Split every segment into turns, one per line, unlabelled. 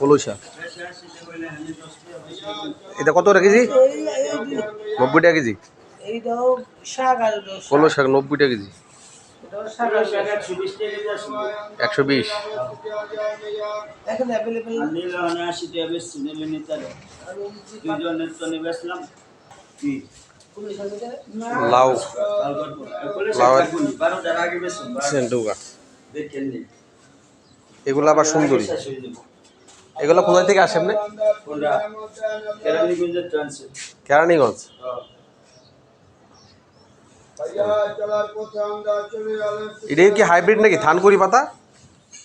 কলই শাক এটা কত টাকা কেজি? 90 টাকা কেজি। কলই শাক 90 টাকা কেজি। 120। লাউ সেন্টুকা এগুলো আবার সুন্দরী। এগুলো কোথা থেকে আসে আপনি? কেরানীগঞ্জ। এটা কি হাইব্রিড নাকি থানকুনি পাতা?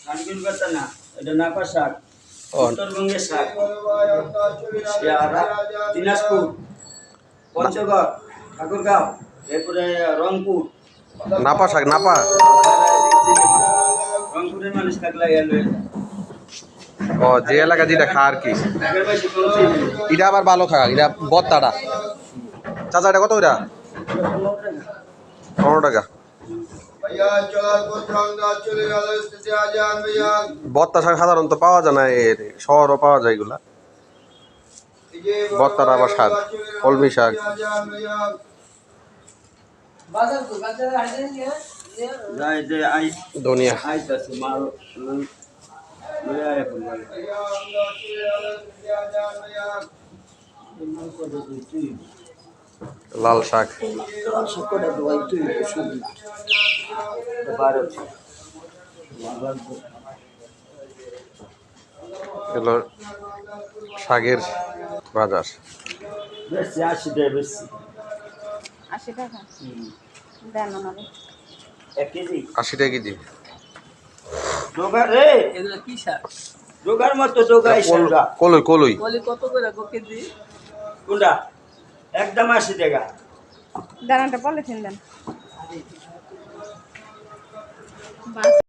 থানকুনি পাতা না, এটা নাপা শাক, উত্তরবঙ্গের শাক। দিনাজপুর, পঞ্চগড়, ঠাকুরগাঁও, এরপরে রংপুর।
নাপা শাক নাপা।
রংপুরের মানুষ থাকলে এলো।
ও যে এলাকা যেটা খা আর কি। এটা আবার ভালো খা, এটা বত্তাটা। চাচা এটা কত এটা? 15 টাকা। বত্তা শাক সাধারণত পাওয়া যায় না, এর শহরও পাওয়া যায় এগুলা। বত্তার আবার শাক, কলমি শাক। ধনিয়া। লাল শাক। এগুলো শাকের বাজার।
80 টাকা বেশি।
80 টাকা দেন ওনারে।
1 কেজি
80 টাকা কেজি।
ডোগা রে,
এগুলা কি শাক?
ডোগার মতো ডোগাই শাক।
কলই কলই।
কলি কত করে কেজি?
কোনটা? একদম 80 টাকা।
দেন একটা পলিথিন দেন।